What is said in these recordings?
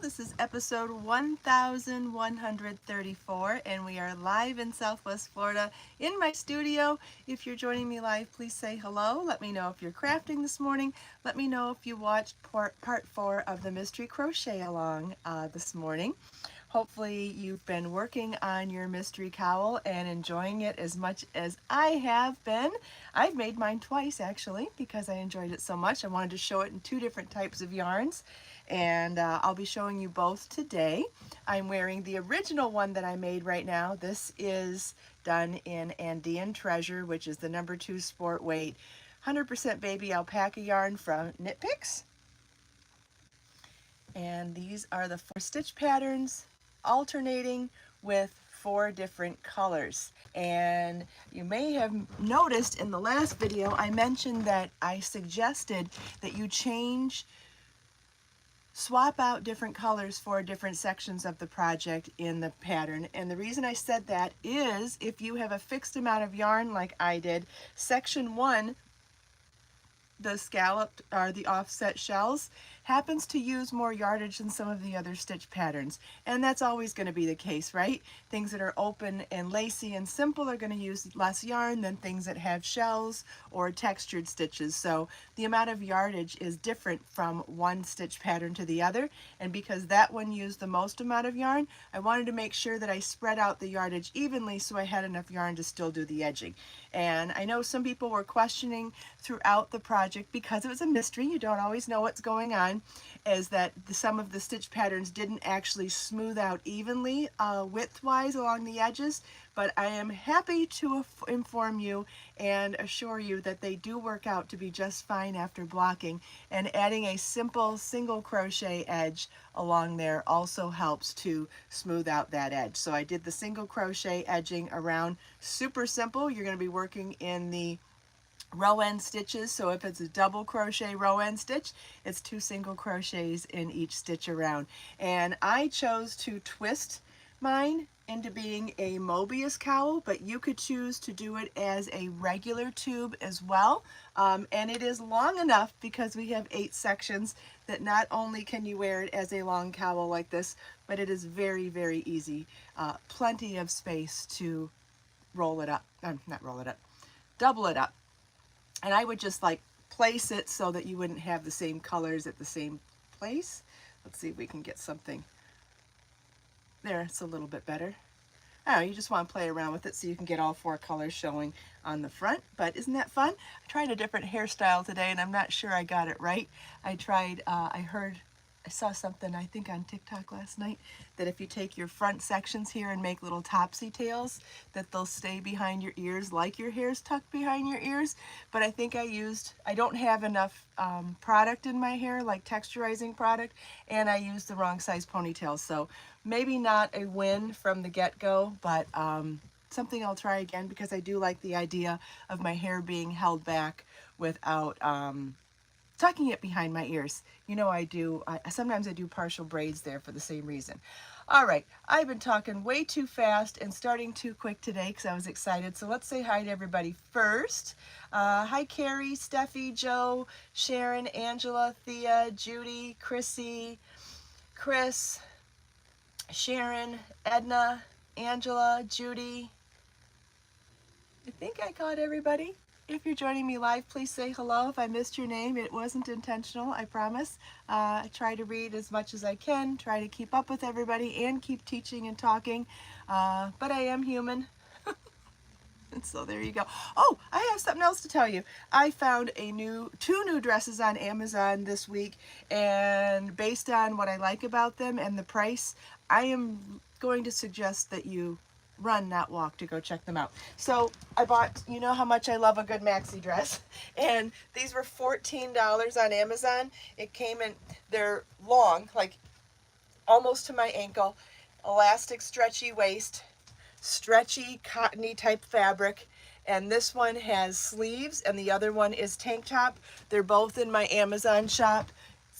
This is episode 1134, and we are live in Southwest Florida in my studio. If you're joining me live, please say hello. Let me know if you're crafting this morning. Let me know if you watched part 4 of the Mystery Crochet Along this morning. Hopefully you've been working on your mystery cowl and enjoying it as much as I have been. I've made mine twice actually because I enjoyed it so much. I wanted to show it in 2 different types of yarns, and I'll be showing you both today. I'm wearing the original one that I made right now. This is done in Andean Treasure, which is the number 2 sport weight 100% baby alpaca yarn from Knit Picks. And these are the 4 stitch patterns alternating with 4 different colors. And you may have noticed in the last video I mentioned that I suggested that you swap out different colors for different sections of the project in the pattern. And the reason I said that is if you have a fixed amount of yarn like I did, section 1, the scalloped or the offset shells, happens to use more yardage than some of the other stitch patterns. And that's always going to be the case, right? Things that are open and lacy and simple are going to use less yarn than things that have shells or textured stitches. So the amount of yardage is different from one stitch pattern to the other. And because that one used the most amount of yarn, I wanted to make sure that I spread out the yardage evenly so I had enough yarn to still do the edging. And I know some people were questioning throughout the project, because it was a mystery, you don't always know what's going on, is that some of the stitch patterns didn't actually smooth out evenly width-wise along the edges, but I am happy to inform you and assure you that they do work out to be just fine after blocking, and adding a simple single crochet edge along there also helps to smooth out that edge. So I did the single crochet edging around, super simple. You're going to be working in the row end stitches, so if it's a double crochet row end stitch, it's 2 single crochets in each stitch around. And I chose to twist mine into being a Mobius cowl, but you could choose to do it as a regular tube as well. And it is long enough, because we have 8 sections, that not only can you wear it as a long cowl like this, but it is very, very easy. Plenty of space to roll it up, not roll it up, double it up. And I would just like place it so that you wouldn't have the same colors at the same place. Let's see if we can get something. There, it's a little bit better. I don't know, you just want to play around with it so you can get all 4 colors showing on the front. But isn't that fun? I tried a different hairstyle today and I'm not sure I got it right. I saw something, I think on TikTok last night, that if you take your front sections here and make little topsy tails, that they'll stay behind your ears like your hair's tucked behind your ears. But I think I don't have enough product in my hair, like texturizing product, and I used the wrong size ponytails. So maybe not a win from the get-go, but something I'll try again, because I do like the idea of my hair being held back without tucking it behind my ears. You know I do, sometimes I do partial braids there for the same reason. All right, I've been talking way too fast and starting too quick today because I was excited. So let's say hi to everybody first. Hi Carrie, Steffi, Joe, Sharon, Angela, Thea, Judy, Chrissy, Chris, Sharon, Edna, Angela, Judy. I think I got everybody. If you're joining me live, please say hello. If I missed your name, it wasn't intentional, I promise. I try to read as much as I can, try to keep up with everybody and keep teaching and talking, but I am human. And so there you go. Oh, I have something else to tell you. I found 2 new dresses on Amazon this week, and based on what I like about them and the price, I am going to suggest that you run, not walk, to go check them out. So I bought, you know how much I love a good maxi dress, and these were $14 on Amazon. It came in, they're long, like almost to my ankle, elastic stretchy waist, stretchy cottony type fabric, and this one has sleeves and the other one is tank top. They're both in my Amazon shop.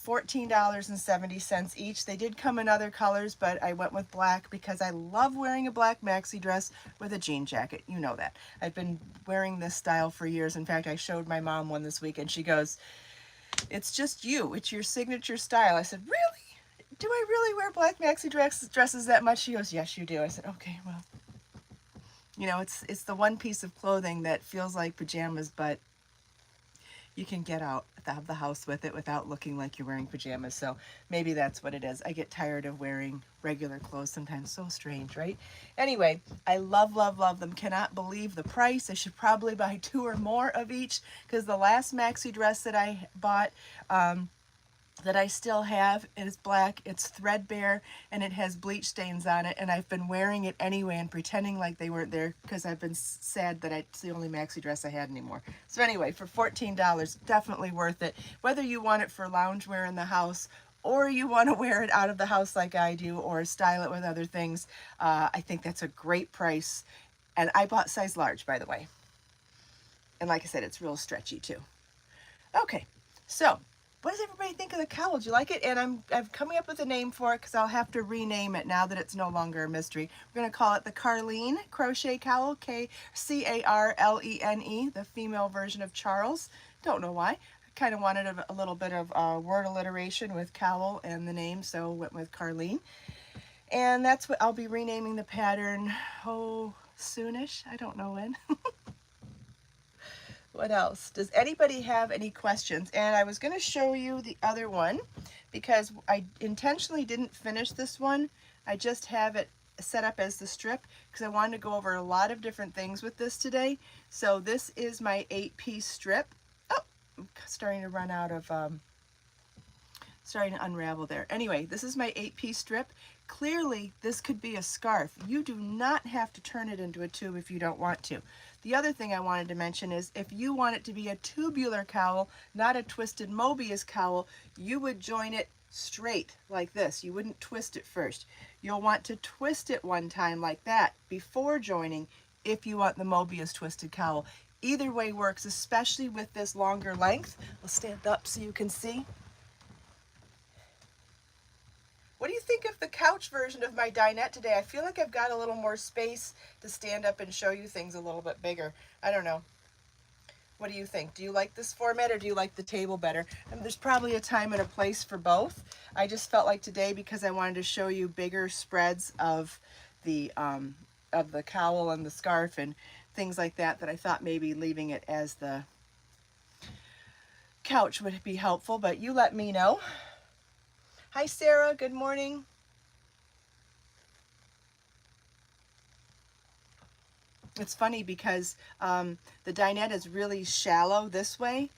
$14.70 each. They did come in other colors, but I went with black because I love wearing a black maxi dress with a jean jacket. You know that. I've been wearing this style for years. In fact, I showed my mom one this week and she goes, "It's just you. It's your signature style." I said, "Really?" do I really wear black maxi dresses that much? She goes, yes, you do. I said, okay, well, you know, it's the one piece of clothing that feels like pajamas, but you can get out of the house with it without looking like you're wearing pajamas. So maybe that's what it is. I get tired of wearing regular clothes sometimes. So strange, right? Anyway, I love, love, love them. Cannot believe the price. I should probably buy 2 or more of each, because the last maxi dress that I bought, that I still have, is black, it's threadbare, and it has bleach stains on it, and I've been wearing it anyway and pretending like they weren't there because I've been sad that it's the only maxi dress I had anymore. So anyway, for $14, definitely worth it. Whether you want it for loungewear in the house, or you want to wear it out of the house like I do, or style it with other things, I think that's a great price. And I bought size large, by the way. And like I said, it's real stretchy too. Okay, so what does everybody think of the cowl? Do you like it? And I'm coming up with a name for it because I'll have to rename it now that it's no longer a mystery. We're going to call it the Carlene Crochet Cowl, Carlene, the female version of Charles. Don't know why. I kind of wanted a little bit of word alliteration with cowl and the name, so went with Carlene. And that's what I'll be renaming the pattern, soonish. I don't know when. What else? Does anybody have any questions? And I was going to show you the other one because I intentionally didn't finish this one. I just have it set up as the strip because I wanted to go over a lot of different things with this today. So this is my 8-piece strip. Oh, I'm starting to run out of, starting to unravel there. Anyway, this is my 8-piece strip. Clearly, this could be a scarf. You do not have to turn it into a tube if you don't want to. The other thing I wanted to mention is if you want it to be a tubular cowl, not a twisted Mobius cowl, you would join it straight like this. You wouldn't twist it first. You'll want to twist it one time like that before joining if you want the Mobius twisted cowl. Either way works, especially with this longer length. I'll stand up so you can see. What do you think of the couch version of my dinette today? I feel like I've got a little more space to stand up and show you things a little bit bigger. I don't know. What do you think? Do you like this format or do you like the table better? And there's probably a time and a place for both. I just felt like today, because I wanted to show you bigger spreads of the cowl and the scarf and things like that, that I thought maybe leaving it as the couch would be helpful, but you let me know. Hi, Sarah. Good morning. It's funny because the dinette is really shallow this way.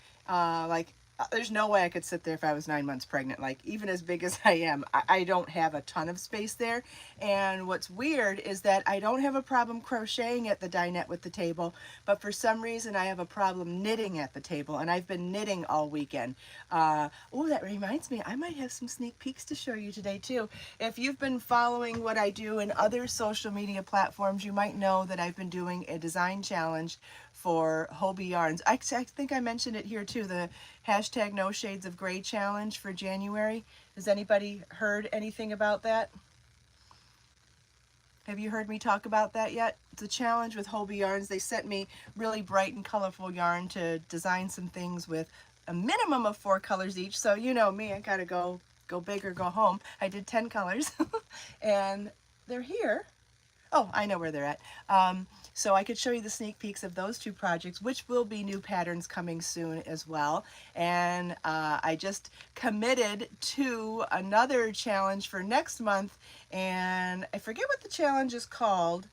There's no way I could sit there if I was 9 months pregnant. Like, even as big as I am, I don't have a ton of space there. And what's weird is that I don't have a problem crocheting at the dinette with the table, but for some reason I have a problem knitting at the table, and I've been knitting all weekend. Oh, that reminds me, I might have some sneak peeks to show you today too. If you've been following what I do in other social media platforms, you might know that I've been doing a design challenge for Hobie Yarns. I think I mentioned it here too, the hashtag No Shades of Gray challenge for January. Has anybody heard anything about that? Have you heard me talk about that yet? It's a challenge with Hobie Yarns. They sent me really bright and colorful yarn to design some things with a minimum of 4 colors each. So you know me, I gotta go big or go home. I did 10 colors and they're here. Oh, I know where they're at. So I could show you the sneak peeks of those 2 projects, which will be new patterns coming soon as well. And I just committed to another challenge for next month, and I forget what the challenge is called,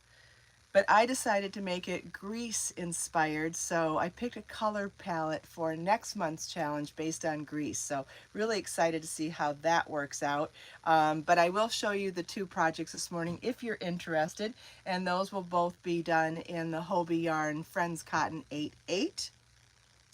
but I decided to make it Grease inspired. So I picked a color palette for next month's challenge based on Grease. So really excited to see how that works out. But I will show you the 2 projects this morning if you're interested. And those will both be done in the Hobie Yarn Friends Cotton 8/8,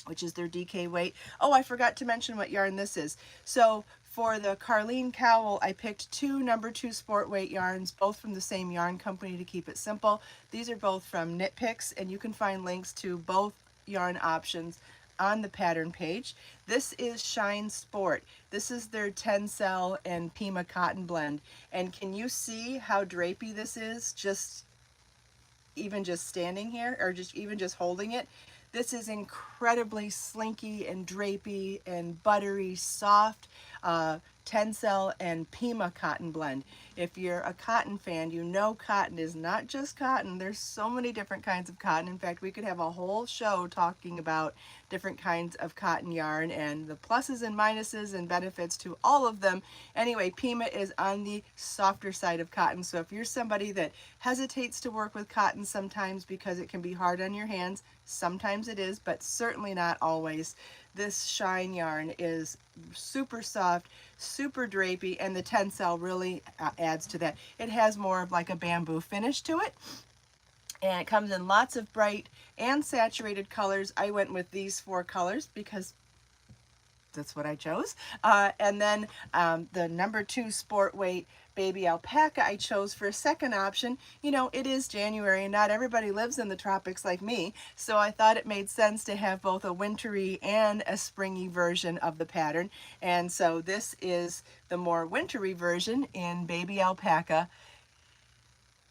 which is their DK weight. Oh, I forgot to mention what yarn this is. So for the Carlene Cowl, I picked 2 number 2 sport weight yarns, both from the same yarn company to keep it simple. These are both from Knit Picks, and you can find links to both yarn options on the pattern page. This is Shine Sport. This is their Tencel and Pima cotton blend. And can you see how drapey this is? Even just standing here, or even just holding it. This is incredibly slinky and drapey and buttery soft. Tencel and Pima cotton blend. If you're a cotton fan, you know cotton is not just cotton. There's so many different kinds of cotton. In fact, we could have a whole show talking about different kinds of cotton yarn and the pluses and minuses and benefits to all of them. Anyway, Pima is on the softer side of cotton. So if you're somebody that hesitates to work with cotton sometimes because it can be hard on your hands, sometimes it is, but certainly not always. This shine yarn is super soft, super drapey, and the Tencel really adds to that. It has more of like a bamboo finish to it, and it comes in lots of bright and saturated colors. I went with these 4 colors because that's what I chose. And then the number 2 sport weight baby alpaca I chose for a second option. You know, it is January and not everybody lives in the tropics like me, so I thought it made sense to have both a wintry and a springy version of the pattern. And so this is the more wintry version in baby alpaca.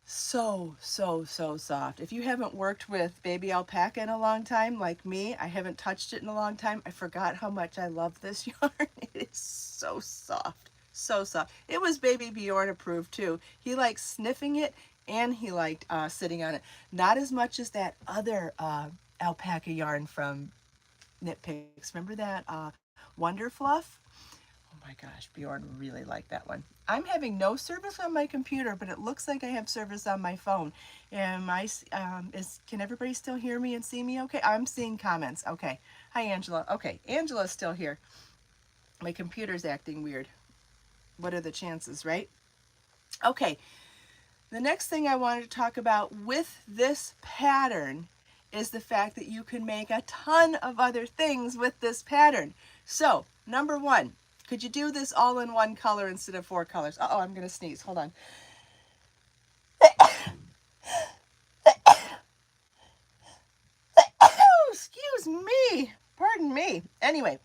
So soft. If you haven't worked with baby alpaca in a long time, like me, I haven't touched it in a long time. I forgot how much I love this yarn. It is so soft, so soft. It was baby Bjorn approved too. He liked sniffing it and he liked sitting on it. Not as much as that other alpaca yarn from Knit Picks. Remember that Wonder Fluff? Oh my gosh, Bjorn really liked that one. I'm having no service on my computer, but it looks like I have service on my phone. And can everybody still hear me and see me okay? I'm seeing comments. Okay. Hi, Angela. Okay, Angela's still here. My computer's acting weird. What are the chances, right? Okay. The next thing I wanted to talk about with this pattern is the fact that you can make a ton of other things with this pattern. So, number 1, could you do this all in 1 color instead of 4 colors? Uh-oh, I'm going to sneeze. Hold on. Excuse me. Pardon me. Anyway,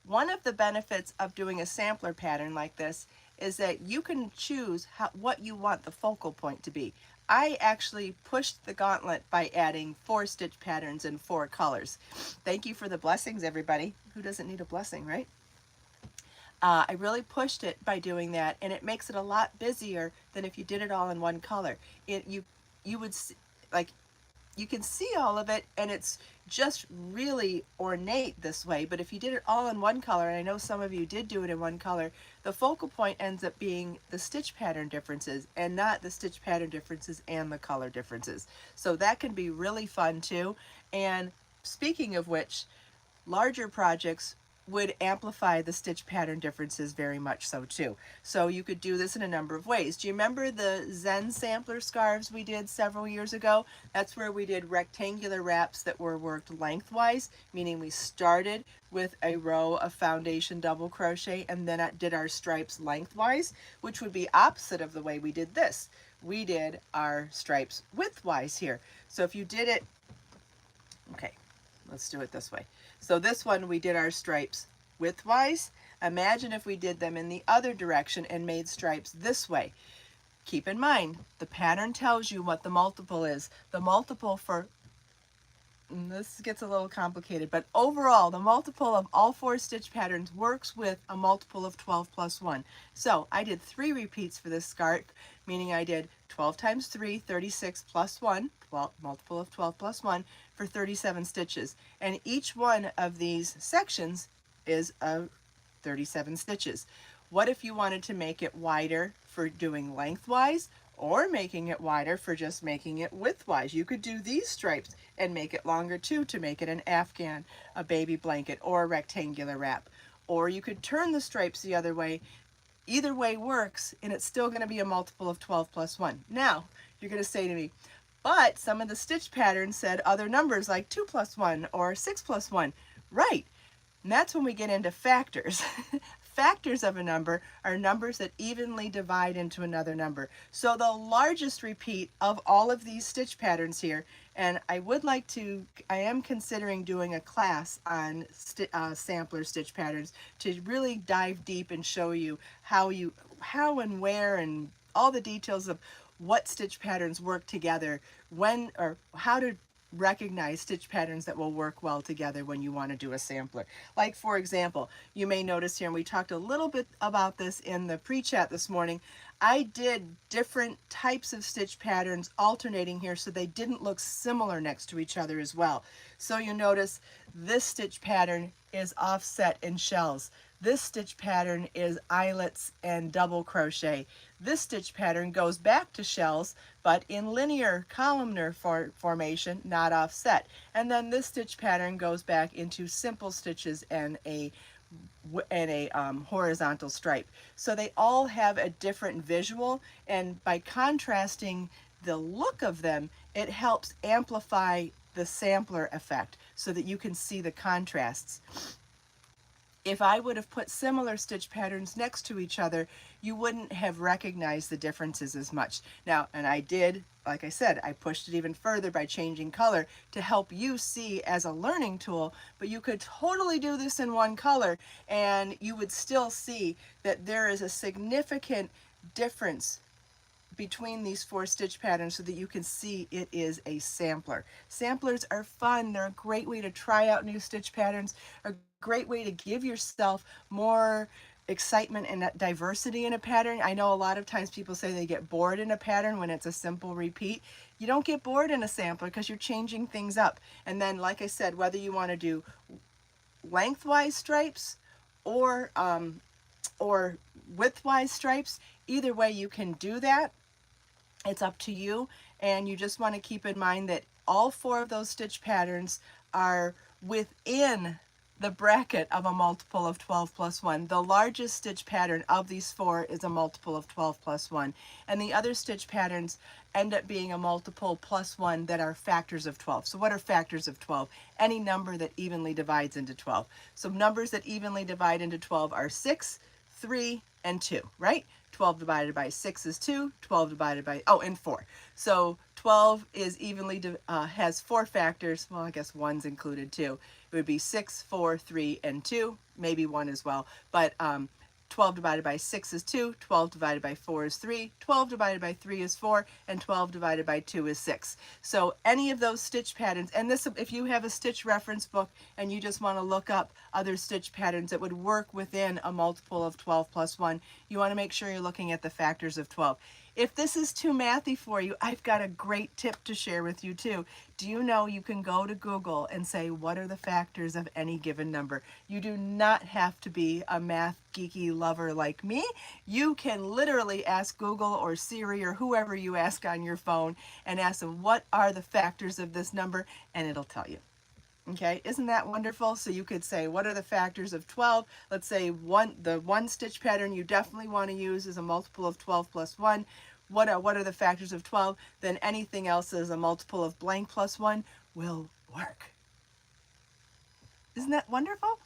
one of the benefits of doing a sampler pattern like this is that you can choose what you want the focal point to be. I actually pushed the gauntlet by adding 4 stitch patterns in 4 colors. Thank you for the blessings, everybody. Who doesn't need a blessing, right? I really pushed it by doing that, and it makes it a lot busier than if you did it all in 1 color. You would see, like, you can see all of it, and it's just really ornate this way. But if you did it all in 1 color, and I know some of you did do it in 1 color, the focal point ends up being the stitch pattern differences and not the stitch pattern differences and the color differences. So that can be really fun too. And speaking of which, larger projects would amplify the stitch pattern differences very much so too. So you could do this in a number of ways. Do you remember the Zen sampler scarves we did several years ago? That's where we did rectangular wraps that were worked lengthwise, meaning we started with a row of foundation double crochet and then did our stripes lengthwise, which would be opposite of the way we did this. We did our stripes widthwise here. So if you did it, okay, let's do it this way. So this one, we did our stripes widthwise. Imagine if we did them in the other direction and made stripes this way. Keep in mind, the pattern tells you what the multiple is. The multiple for, this gets a little complicated, but overall, the multiple of all 4 stitch patterns works with a multiple of 12 plus 1. So I did 3 repeats for this scarf, meaning I did 12 times 3, 36 plus 1, well, multiple of 12 plus 1, for 37 stitches. And each one of these sections is 37 stitches. What if you wanted to make it wider for doing lengthwise, or making it wider for just making it widthwise? You could do these stripes and make it longer too to make it an afghan, a baby blanket, or a rectangular wrap. Or you could turn the stripes the other way. Either way works, and it's still going to be a multiple of 12 plus 1. Now, you're going to say to me, but some of the stitch patterns said other numbers like 2 plus 1 or 6 plus 1. Right, and that's when we get into factors. Factors of a number are numbers that evenly divide into another number. So the largest repeat of all of these stitch patterns here, and I am considering doing a class on sampler stitch patterns to really dive deep and show you how and where and all the details of what stitch patterns work together, when or how to recognize stitch patterns that will work well together when you want to do a sampler. Like for example, you may notice here, and we talked a little bit about this in the pre-chat this morning, I did different types of stitch patterns alternating here so they didn't look similar next to each other as well. So you notice this stitch pattern is offset in shells. This stitch pattern is eyelets and double crochet. This stitch pattern goes back to shells, but in linear columnar formation, not offset. And then this stitch pattern goes back into simple stitches and a horizontal stripe. So they all have a different visual, and by contrasting the look of them, it helps amplify the sampler effect so that you can see the contrasts. If I would have put similar stitch patterns next to each other, you wouldn't have recognized the differences as much. Now, and I did, like I said, I pushed it even further by changing color to help you see as a learning tool, but you could totally do this in one color and you would still see that there is a significant difference between these 4 stitch patterns so that you can see it is a sampler. Samplers are fun. They're a great way to try out new stitch patterns, a great way to give yourself more excitement and diversity in a pattern. I know a lot of times people say they get bored in a pattern when it's a simple repeat. You don't get bored in a sampler because you're changing things up. And then, like I said, whether you want to do lengthwise stripes or widthwise stripes, either way you can do that. It's up to you, and you just want to keep in mind that all 4 of those stitch patterns are within the bracket of a multiple of 12 plus 1. The largest stitch pattern of these 4 is a multiple of 12 plus 1, and the other stitch patterns end up being a multiple plus 1 that are factors of 12. So what are factors of 12? Any number that evenly divides into 12. So numbers that evenly divide into 12 are 6, 3, and 2, right? 12 divided by 6 is 2, 12 divided by, and 4. So 12 is evenly, has 4 factors. Well, I guess 1's included too. It would be 6, 4, 3, and 2, maybe 1 as well. But 12 divided by 6 is 2, 12 divided by 4 is 3, 12 divided by 3 is 4, and 12 divided by 2 is 6. So any of those stitch patterns, and this, if you have a stitch reference book and you just want to look up other stitch patterns that would work within a multiple of 12 plus 1, you want to make sure you're looking at the factors of 12. If this is too mathy for you, I've got a great tip to share with you too. Do you know you can go to Google and say, what are the factors of any given number? You do not have to be a math geeky lover like me. You can literally ask Google or Siri or whoever you ask on your phone and ask them, what are the factors of this number? And it'll tell you. Okay, isn't that wonderful? So you could say, what are the factors of 12? Let's say the one stitch pattern you definitely want to use is a multiple of 12 plus 1. What are the factors of 12? Then anything else as a multiple of blank plus 1 will work. Isn't that wonderful?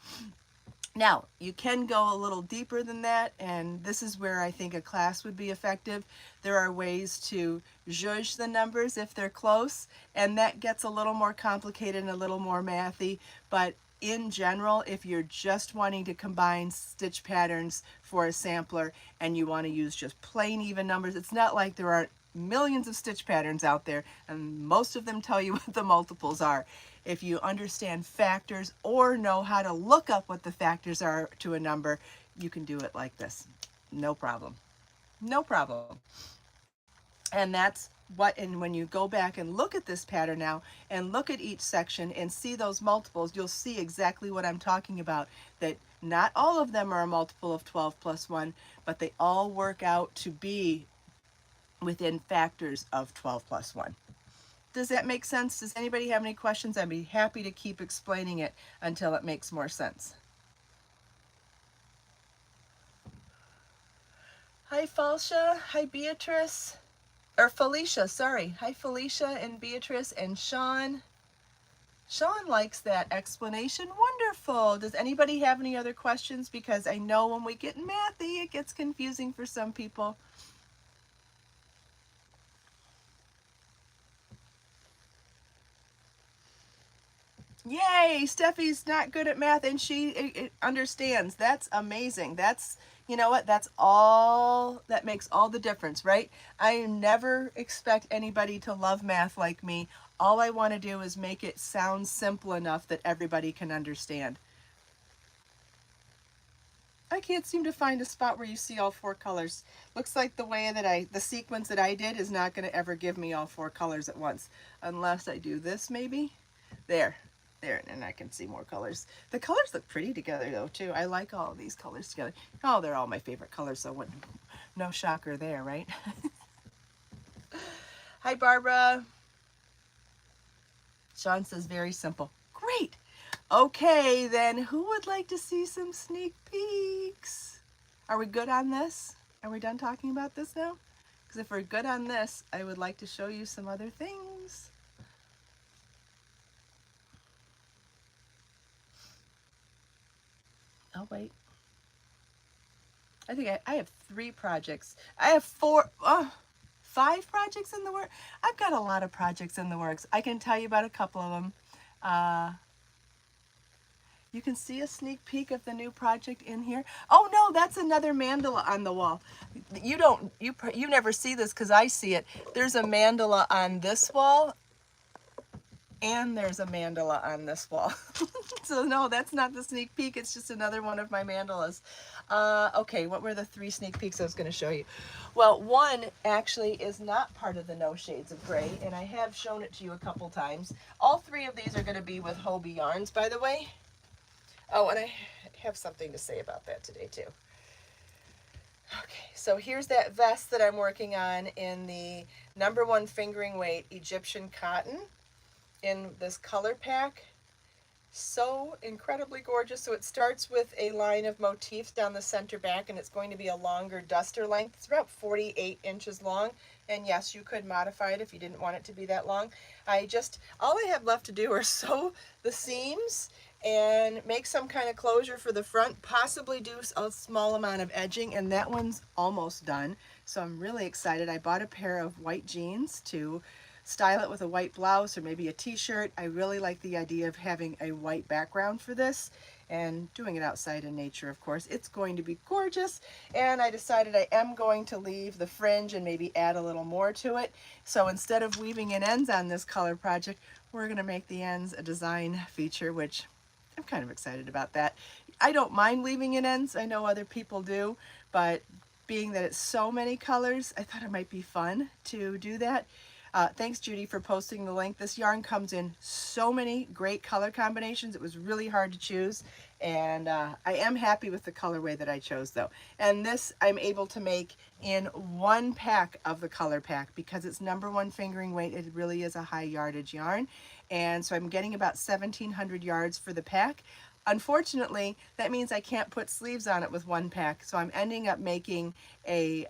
Now, you can go a little deeper than that, and this is where I think a class would be effective. There are ways to zhuzh the numbers if they're close, and that gets a little more complicated and a little more mathy, but in general, if you're just wanting to combine stitch patterns for a sampler and you want to use just plain even numbers, it's not like there aren't millions of stitch patterns out there, and most of them tell you what the multiples are. If you understand factors or know how to look up what the factors are to a number, you can do it like this. No problem. No problem. And that's what, and when you go back and look at this pattern now and look at each section and see those multiples, you'll see exactly what I'm talking about, that not all of them are a multiple of 12 plus 1, but they all work out to be within factors of 12 plus 1. Does that make sense? Does anybody have any questions? I'd be happy to keep explaining it until it makes more sense. Hi, Falsha. Hi, Beatrice. Or Felicia, sorry. Hi, Felicia and Beatrice and Sean. Sean likes that explanation. Wonderful. Does anybody have any other questions? Because I know when we get mathy, it gets confusing for some people. Yay, Steffi's not good at math and she understands. That's amazing. That's, you know what, that's all, that makes all the difference, right? I never expect anybody to love math like me. All I want to do is make it sound simple enough that everybody can understand. I can't seem to find a spot where you see all 4 colors. Looks like the way that the sequence that I did is not going to ever give me all 4 colors at once. Unless I do this maybe. There, and I can see more colors. The colors look pretty together though too. I like all of these colors together. Oh, they're all my favorite colors, so no shocker there, right? Hi, Barbara. Sean says very simple. Great. Okay, then who would like to see some sneak peeks? Are we good on this? Are we done talking about this now? Because if we're good on this, I would like to show you some other things. Oh, wait. I think I have 3 projects. I have 5 projects in the works. I've got a lot of projects in the works. I can tell you about a couple of them. You can see a sneak peek of the new project in here. Oh no, that's another mandala on the wall. You never see this because I see it. There's a mandala on this wall and there's a mandala on this wall. So no, that's not the sneak peek. It's just another one of my mandalas. Okay, what were the 3 sneak peeks I was going to show you? Well, one actually is not part of the No Shades of Gray, and I have shown it to you a couple times. All 3 of these are going to be with Hobie yarns, by the way. Oh, and I have something to say about that today too. Okay, so here's that vest that I'm working on in the #1 fingering weight Egyptian cotton in this color pack. So incredibly gorgeous. So it starts with a line of motifs down the center back, and it's going to be a longer duster length. It's about 48 inches long, and yes, you could modify it if you didn't want it to be that long. All I have left to do are sew the seams and make some kind of closure for the front, possibly do a small amount of edging, and that one's almost done. So I'm really excited. I bought a pair of white jeans to style it with a white blouse or maybe a t-shirt. I really like the idea of having a white background for this and doing it outside in nature, of course. It's going to be gorgeous, and I decided I am going to leave the fringe and maybe add a little more to it. So instead of weaving in ends on this color project, we're going to make the ends a design feature, which I'm kind of excited about that. I don't mind weaving in ends. I know other people do, but being that it's so many colors, I thought it might be fun to do that. Thanks, Judy, for posting the link. This yarn comes in so many great color combinations. It was really hard to choose, and I am happy with the colorway that I chose, though. And this I'm able to make in 1 pack of the color pack because it's #1 fingering weight. It really is a high yardage yarn, and so I'm getting about 1,700 yards for the pack. Unfortunately, that means I can't put sleeves on it with 1 pack, so I'm ending up making a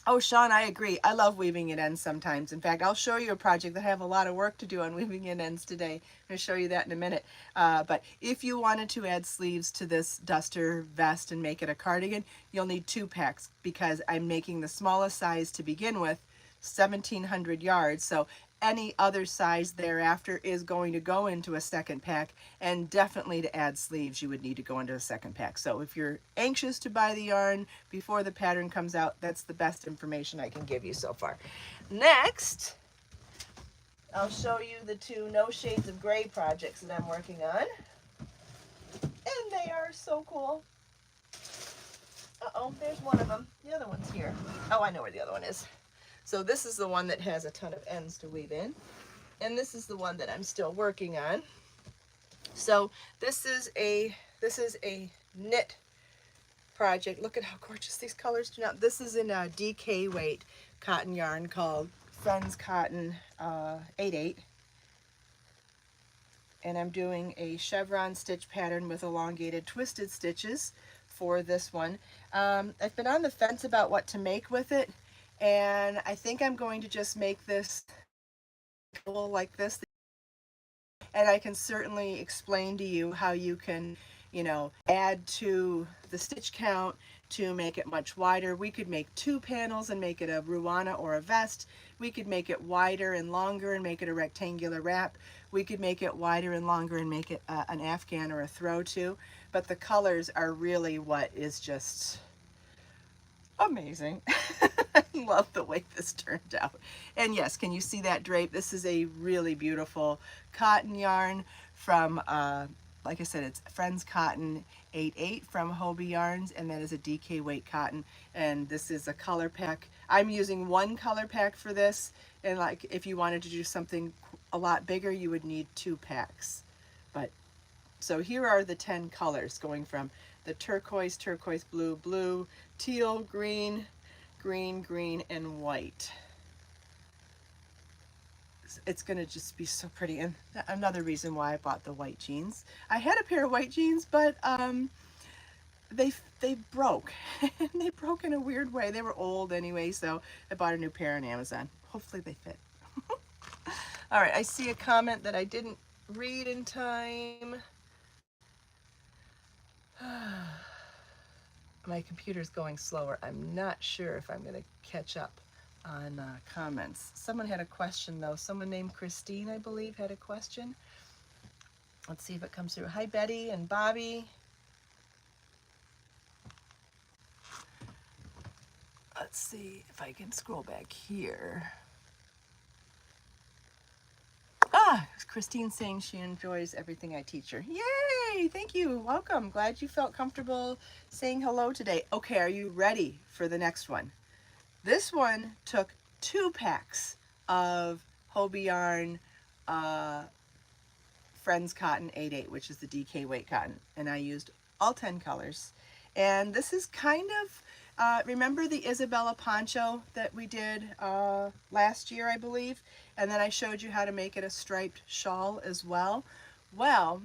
oh, Sean, I agree. I love weaving in ends sometimes. In fact, I'll show you a project that I have a lot of work to do on weaving in ends today. I'm going to show you that in a minute. But if you wanted to add sleeves to this duster vest and make it a cardigan, you'll need 2 packs because I'm making the smallest size to begin with, 1,700 yards. So any other size thereafter is going to go into a 2nd pack, and definitely to add sleeves you would need to go into a 2nd pack. So if you're anxious to buy the yarn before the pattern comes out, that's the best information I can give you so far. Next, I'll show you the 2 No Shades of Gray projects that I'm working on, and they are so cool. Uh-oh, there's one of them. The other one's here. Oh, I know where the other one is. So this is the one that has a ton of ends to weave in, and this is the one that I'm still working on. So this is a knit project. Look at how gorgeous these colors turn out. This is in a DK weight cotton yarn called Friends Cotton 88, and I'm doing a chevron stitch pattern with elongated twisted stitches for this one. I've been on the fence about what to make with it, and I think I'm going to just make this like this, and I can certainly explain to you how you can, you know, add to the stitch count to make it much wider. We could make 2 panels and make it a ruana or a vest. We could make it wider and longer and make it a rectangular wrap. We could make it wider and longer and make it an afghan or a throw too. But the colors are really what is just amazing. Love the way this turned out. And yes, can you see that drape? This is a really beautiful cotton yarn from, like I said, it's Friends Cotton 88 from Hobie Yarns, and that is a DK weight cotton. And this is a color pack. I'm using one color pack for this, and like if you wanted to do something a lot bigger, you would need 2 packs. But so here are the 10 colors, going from the turquoise, turquoise blue, blue, teal, green, green, green, and white. It's gonna just be so pretty. And another reason why I bought the white jeans. I had a pair of white jeans, but they broke. They broke in a weird way. They were old anyway, so I bought a new pair on Amazon. Hopefully they fit. All right, I see a comment that I didn't read in time. My computer's going slower. I'm not sure if I'm going to catch up on comments. Someone had a question though. Someone named Christine, I believe, had a question. Let's see if it comes through. Hi, Betty and Bobby. Let's see if I can scroll back here. Christine's saying she enjoys everything I teach her. Yay! Thank you. Welcome. Glad you felt comfortable saying hello today. Okay, are you ready for the next one? This one took 2 packs of Hobie Yarn Friends Cotton 88, which is the DK weight cotton, and I used all 10 colors. And this is kind of, remember the Isabella poncho that we did last year, I believe? And then I showed you how to make it a striped shawl as well. Well,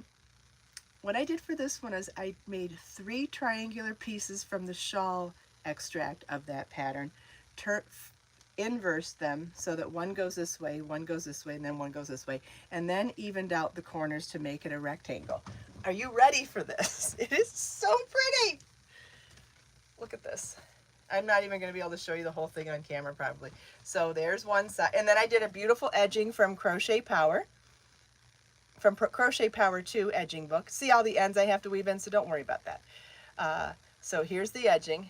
what I did for this one is I made 3 triangular pieces from the shawl extract of that pattern, inversed them so that one goes this way, one goes this way, and then one goes this way, and then evened out the corners to make it a rectangle. Are you ready for this? It is so pretty. Look at this. I'm not even going to be able to show you the whole thing on camera probably. So there's one side. And then I did a beautiful edging from Crochet Power. From Crochet Power 2 edging book. See all the ends I have to weave in, so don't worry about that. So here's the edging.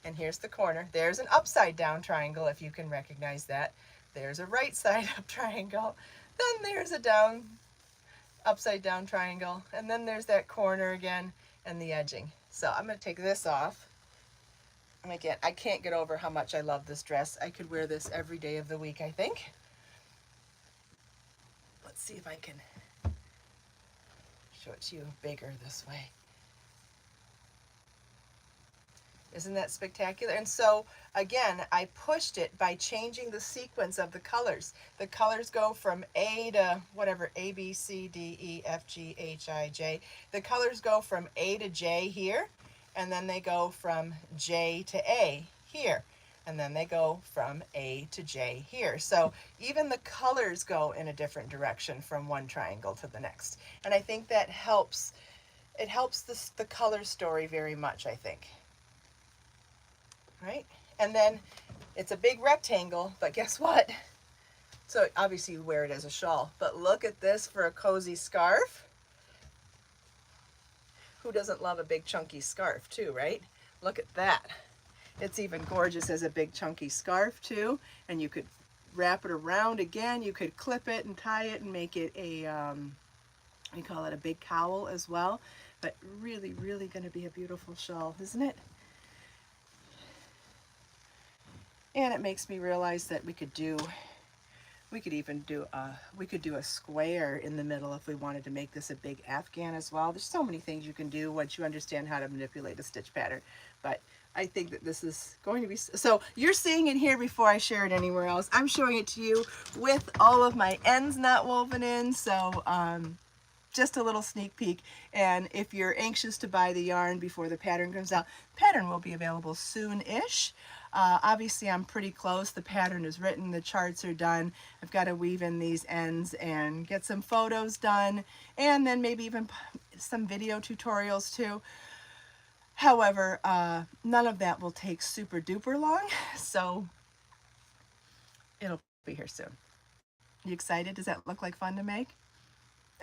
And here's the corner. There's an upside down triangle, if you can recognize that. There's a right side up triangle. Then there's a upside down triangle. And then there's that corner again and the edging. So I'm going to take this off. And again, I can't get over how much I love this dress. I could wear this every day of the week, I think. Let's see if I can show it to you bigger this way. Isn't that spectacular? And so, again, I pushed it by changing the sequence of the colors. The colors go from A to whatever, A, B, C, D, E, F, G, H, I, J. The colors go from A to J here. And then they go from J to A here. And then they go from A to J here. So even the colors go in a different direction from one triangle to the next. And I think that helps. It helps the color story very much, I think. Right? And then it's a big rectangle, but guess what? So obviously you wear it as a shawl. But look at this for a cozy scarf. Who doesn't love a big chunky scarf too, right? Look at that. It's even gorgeous as a big chunky scarf too. And you could wrap it around again. You could clip it and tie it and make it a, we call it a big cowl as well. But really, really going to be a beautiful shawl, isn't it? And it makes me realize that we could do We could even do a square in the middle if we wanted to make this a big afghan as well. There's so many things you can do once you understand how to manipulate a stitch pattern. But I think that this is going to be, so you're seeing it here before I share it anywhere else. I'm showing it to you with all of my ends not woven in. So just a little sneak peek. And if you're anxious to buy the yarn before the pattern comes out, pattern will be available soon-ish. Obviously I'm pretty close. The pattern is written, the charts are done. I've got to weave in these ends and get some photos done, and then maybe even some video tutorials too. However, none of that will take super duper long, so it'll be here soon. You excited? Does that look like fun to make?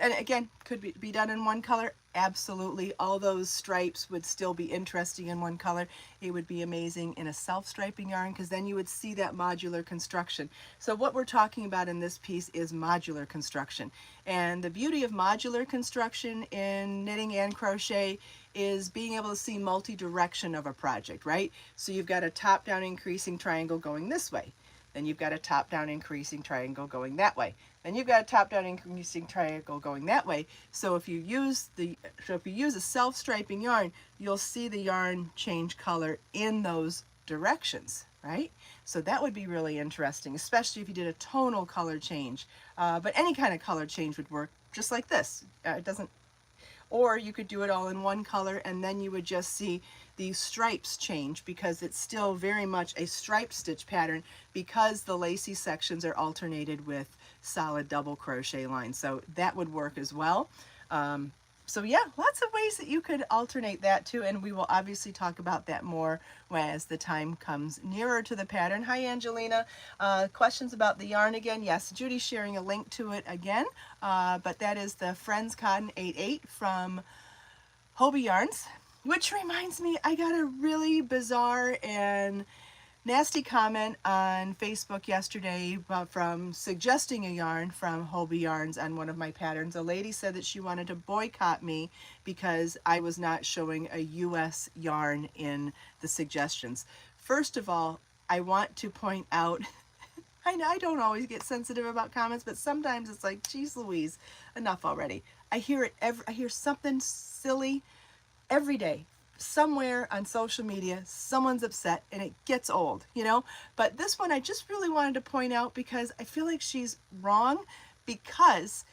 And again, could be done in one color. absolutely all those stripes would still be interesting in one color. It would be amazing in a self-striping yarn, because then you would see that modular construction. So what we're talking about in this piece is modular construction. And the beauty of modular construction in knitting and crochet is being able to see multi-direction of a project, right? So you've got a top-down increasing triangle going this way. Then you've got a top-down increasing triangle going that way. Then you've got a top-down increasing triangle going that way. So if you use a self-striping yarn, you'll see the yarn change color in those directions, right? So that would be really interesting, especially if you did a tonal color change. But any kind of color change would work just like this. It doesn't, or you could do it all in one color, and then you would just see these stripes change, because it's still very much a striped stitch pattern, because the lacy sections are alternated with solid double crochet lines. So that would work as well. So yeah, lots of ways that you could alternate that too, and we will obviously talk about that more as the time comes nearer to the pattern. Hi Angelina, questions about the yarn again? Yes, Judy's sharing a link to it again, but that is the Friends Cotton 88 from Hobie Yarns, which reminds me, I got a really bizarre and nasty comment on Facebook yesterday from suggesting a yarn from Hobie Yarns on one of my patterns. A lady said that she wanted to boycott me because I was not showing a US yarn in the suggestions. First of all, I want to point out, I don't always get sensitive about comments, but sometimes it's like, geez Louise, enough already. I hear something silly every day. Somewhere on social media, someone's upset, and it gets old, you know? But this one I just really wanted to point out, because I feel like she's wrong, because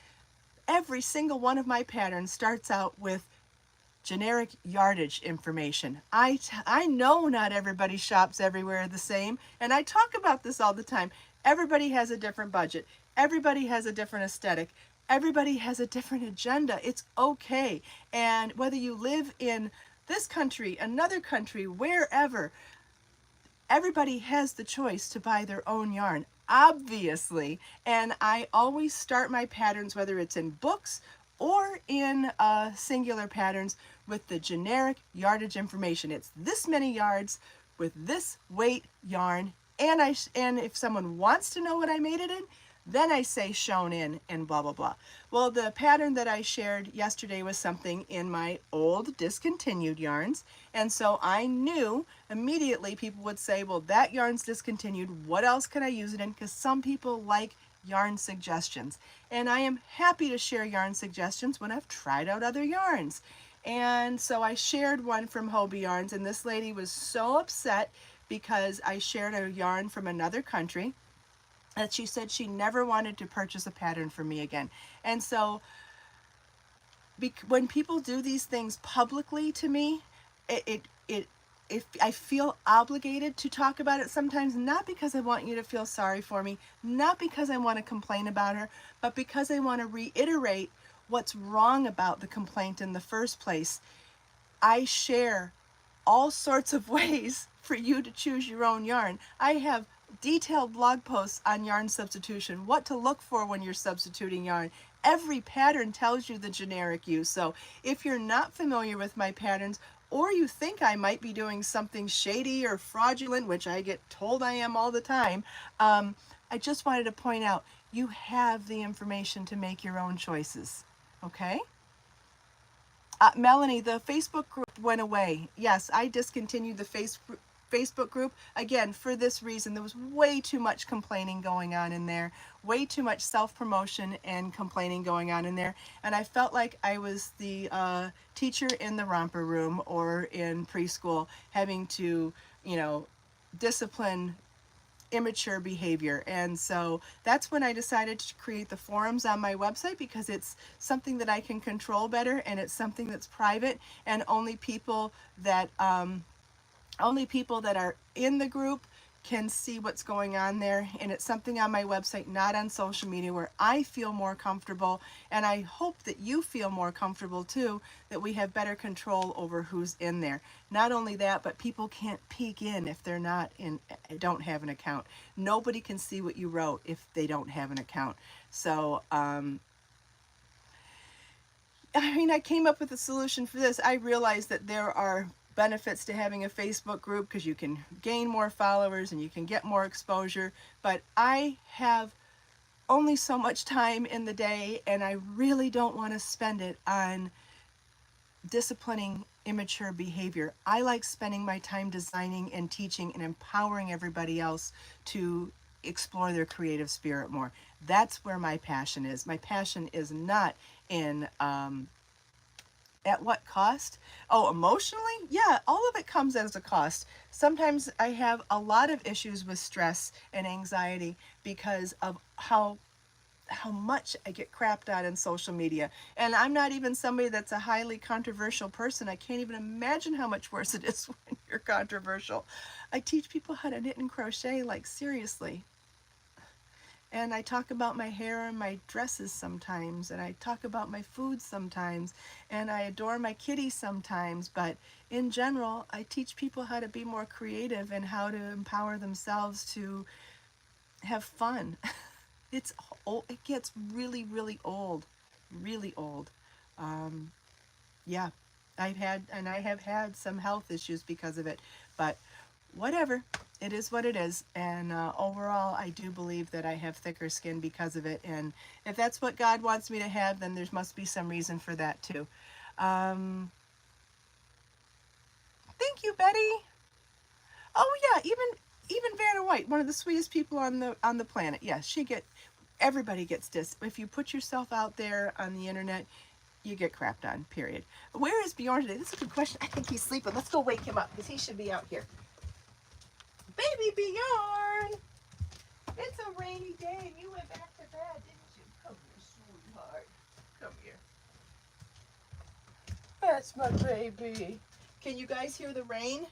every single one of my patterns starts out with generic yardage information. I know not everybody shops everywhere the same, and I talk about this all the time. Everybody has a different budget. Everybody has a different aesthetic. Everybody has a different agenda. It's okay. And whether you live in this country, another country, wherever, everybody has the choice to buy their own yarn, obviously. And I always start my patterns, whether it's in books or in singular patterns, with the generic yardage information. It's this many yards with this weight yarn, and if someone wants to know what I made it in, then I say shown in and blah, blah, blah. Well, the pattern that I shared yesterday was something in my old discontinued yarns. And so I knew immediately people would say, well, that yarn's discontinued. What else can I use it in? Because some people like yarn suggestions. And I am happy to share yarn suggestions when I've tried out other yarns. And so I shared one from Hobie Yarns, and this lady was so upset because I shared a yarn from another country that she said she never wanted to purchase a pattern from me again. And so when people do these things publicly to me, if I feel obligated to talk about it sometimes, not because I want you to feel sorry for me, not because I want to complain about her, but because I want to reiterate what's wrong about the complaint in the first place. I share all sorts of ways for you to choose your own yarn. I have detailed blog posts on yarn substitution, what to look for when you're substituting yarn. Every pattern tells you the generic use. So if you're not familiar with my patterns, or you think I might be doing something shady or fraudulent, which I get told I am all the time, I just wanted to point out, you have the information to make your own choices, okay? Melanie, the Facebook group went away. Yes, I discontinued the Facebook group, again, for this reason. There was way too much complaining going on in there, way too much self-promotion and complaining going on in there, and I felt like I was the teacher in the romper room or in preschool, having to, discipline immature behavior. And so that's when I decided to create the forums on my website, because it's something that I can control better, and it's something that's private, and only people that are in the group can see what's going on there. And it's something on my website, not on social media, where I feel more comfortable, and I hope that you feel more comfortable too, that we have better control over who's in there. Not only that, but people can't peek in if they're don't have an account. Nobody can see what you wrote if they don't have an account. So I mean, I came up with a solution for this. I realized that there are benefits to having a Facebook group because you can gain more followers and you can get more exposure, but I have only so much time in the day, and I really don't want to spend it on disciplining immature behavior. I like spending my time designing and teaching and empowering everybody else to explore their creative spirit more. That's where my passion is. My passion is not in at what cost? Oh, emotionally? Yeah, all of it comes as a cost. Sometimes I have a lot of issues with stress and anxiety because of how much I get crapped on in social media. And I'm not even somebody that's a highly controversial person. I can't even imagine how much worse it is when you're controversial. I teach people how to knit and crochet, like seriously. And I talk about my hair and my dresses sometimes, and I talk about my food sometimes, and I adore my kitty sometimes, but in general, I teach people how to be more creative and how to empower themselves to have fun. It's old. It gets really, really old, really old. Yeah, I have had some health issues because of it, but whatever. It is what it is, and overall, I do believe that I have thicker skin because of it, and if that's what God wants me to have, then there must be some reason for that too. Um, Thank you, Betty. Oh yeah, even Vanna White, one of the sweetest people on the planet. Yes, everybody gets this. If you put yourself out there on the internet, you get crapped on, period. Where is Bjorn today? This is a good question. I think he's sleeping. Let's go wake him up because he should be out here. Baby Bjorn! It's a rainy day and you went back to bed, didn't you? Come here, sweetheart. Come here. That's my baby. Can you guys hear the rain?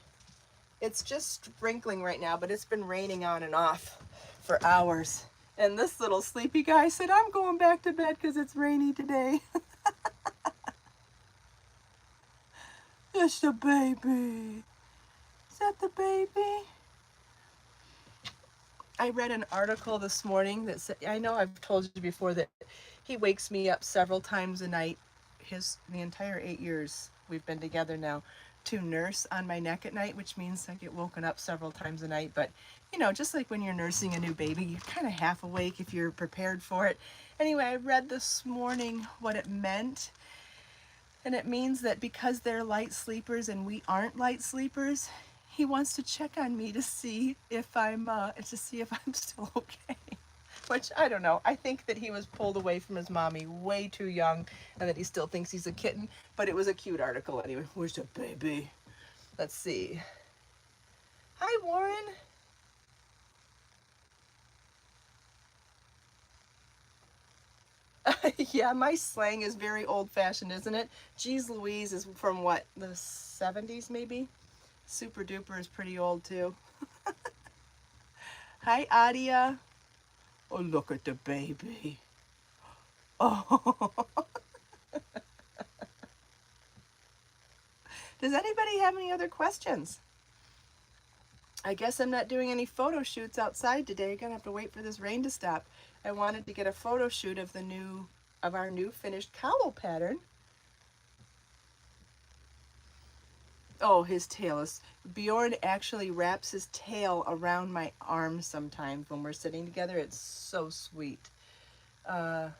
It's just sprinkling right now, but it's been raining on and off for hours. And this little sleepy guy said, I'm going back to bed because it's rainy today. It's the baby. Is that the baby? I read an article this morning that said, I know I've told you before that he wakes me up several times a night, the entire 8 years we've been together now, to nurse on my neck at night, which means I get woken up several times a night. But, you know, just like when you're nursing a new baby, you're kind of half awake if you're prepared for it. Anyway, I read this morning what it meant. And it means that because they're light sleepers and we aren't light sleepers, he wants to check on me to see if I'm still okay. Which, I don't know. I think that he was pulled away from his mommy way too young and that he still thinks he's a kitten. But it was a cute article anyway. Where's the baby? Let's see. Hi, Warren. Yeah, my slang is very old-fashioned, isn't it? Geez Louise is from what, the 70s maybe? Super Duper is pretty old too. Hi, Adia. Oh, look at the baby. Oh. Does anybody have any other questions? I guess I'm not doing any photo shoots outside today. I'm gonna have to wait for this rain to stop. I wanted to get a photo shoot of our new finished cowl pattern. Oh, his tail is... Bjorn actually wraps his tail around my arm sometimes when we're sitting together. It's so sweet. Oh,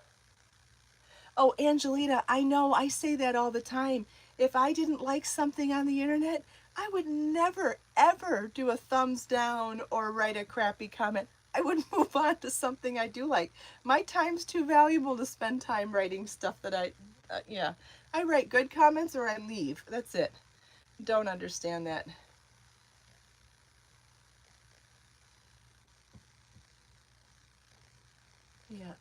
Angelina, I know I say that all the time. If I didn't like something on the internet, I would never, ever do a thumbs down or write a crappy comment. I would move on to something I do like. My time's too valuable to spend time writing stuff that yeah. I write good comments or I leave. That's it. Don't understand that. Yeah.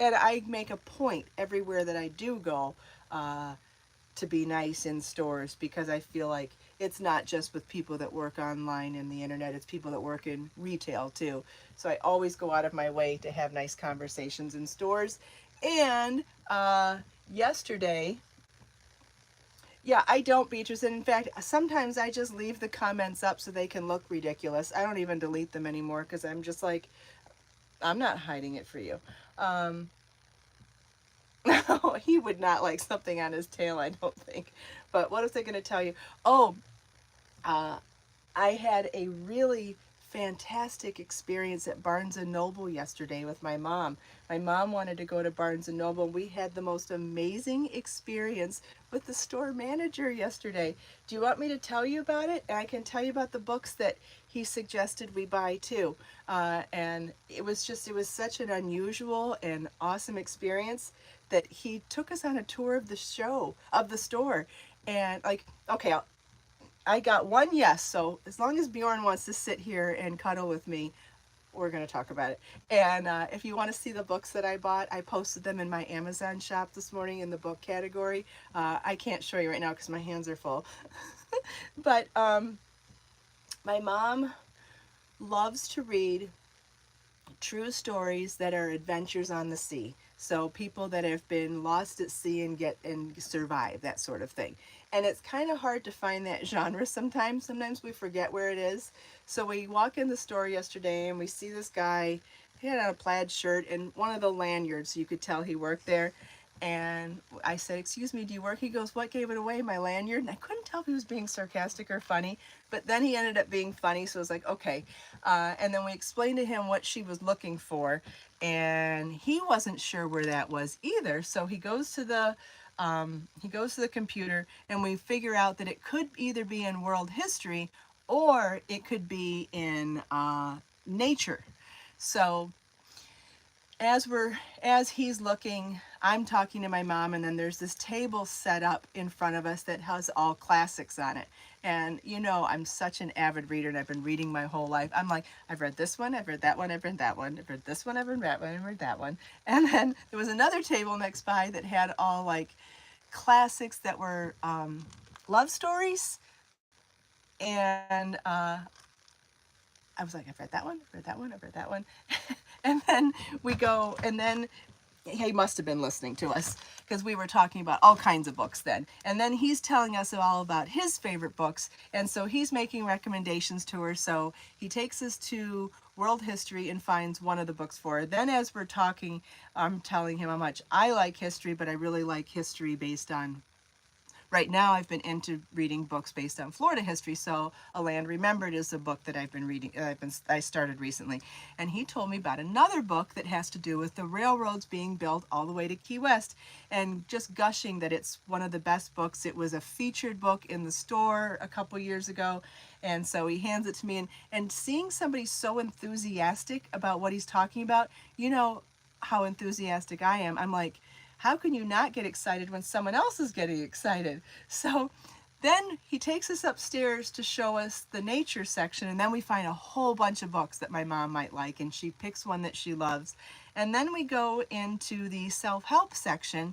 And I make a point everywhere that I do go to be nice in stores because I feel like it's not just with people that work online and the internet, it's people that work in retail too. So I always go out of my way to have nice conversations in stores. And yesterday, yeah, I don't, Beatrice. And in fact, sometimes I just leave the comments up so they can look ridiculous. I don't even delete them anymore because I'm just like, I'm not hiding it for you. Um, No, he would not like something on his tail, I don't think. But what was I going to tell you? Oh, uh, I had a really fantastic experience at Barnes& and Noble yesterday with my mom. My mom wanted to go to Barnes& and Noble. We had the most amazing experience with the store manager yesterday. Do you want me to tell you about it? And I can tell you about the books that he suggested we buy too. And it was such an unusual and awesome experience that he took us on a tour of the store. And like, okay, I got one yes, so as long as Bjorn wants to sit here and cuddle with me, we're going to talk about it. And if you want to see the books that I bought, I posted them in my Amazon shop this morning in the book category. I can't show you right now because my hands are full. But my mom loves to read true stories that are adventures on the sea. So people that have been lost at sea and survive, that sort of thing. And it's kind of hard to find that genre sometimes. Sometimes we forget where it is. So we walk in the store yesterday and we see this guy. He had on a plaid shirt and one of the lanyards, you could tell he worked there. And I said, "Excuse me, do you work?" He goes, "What gave it away? My lanyard?" And I couldn't tell if he was being sarcastic or funny, but then he ended up being funny, so I was like, okay. And then we explained to him what she was looking for, and he wasn't sure where that was either. So he goes to the computer, and we figure out that it could either be in world history or it could be in nature. So as he's looking, I'm talking to my mom, and then there's this table set up in front of us that has all classics on it. And you know, I'm such an avid reader, and I've been reading my whole life. I'm like, I've read this one, I've read that one, I've read that one, I've read this one, I've read that one, I've read that one. And then there was another table next by that had all like classics that were love stories. And I was like, I've read that one, I've read that one, I've read that one. And then we go, and then he must have been listening to us because we were talking about all kinds of books then. And then he's telling us all about his favorite books. And so he's making recommendations to her. So he takes us to world history and finds one of the books for her. Then as we're talking, I'm telling him how much I like history, but I really like history based on right now. I've been into reading books based on Florida history, so A Land Remembered is a book that I've been reading. I started recently, and he told me about another book that has to do with the railroads being built all the way to Key West, and just gushing that it's one of the best books. It was a featured book in the store a couple years ago, and so he hands it to me, and seeing somebody so enthusiastic about what he's talking about, you know how enthusiastic I am. I'm like, how can you not get excited when someone else is getting excited? So then he takes us upstairs to show us the nature section, and then we find a whole bunch of books that my mom might like, and she picks one that she loves. And then we go into the self-help section,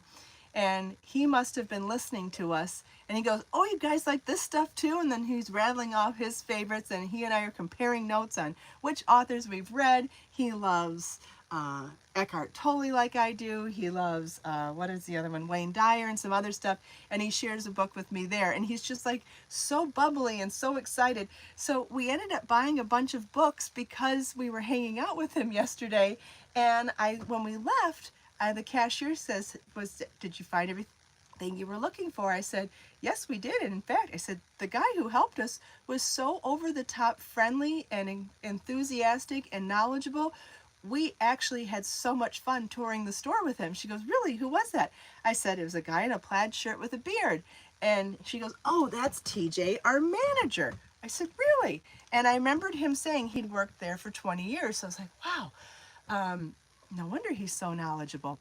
and he must have been listening to us, and he goes, "Oh, you guys like this stuff too?" And then he's rattling off his favorites, and he and I are comparing notes on which authors we've read. He loves Eckhart Tolle like I do. He loves, what is the other one? Wayne Dyer and some other stuff. And he shares a book with me there. And he's just like so bubbly and so excited. So we ended up buying a bunch of books because we were hanging out with him yesterday. And when we left, the cashier says, "Did you find everything you were looking for?" I said, "Yes, we did." And in fact, I said, the guy who helped us was so over the top friendly and enthusiastic and knowledgeable. We actually had so much fun touring the store with him. She goes, "Really? Who was that?" I said, "It was a guy in a plaid shirt with a beard." And she goes, "Oh, that's TJ, our manager." I said, "Really?" And I remembered him saying he'd worked there for 20 years. So I was like, wow, no wonder he's so knowledgeable.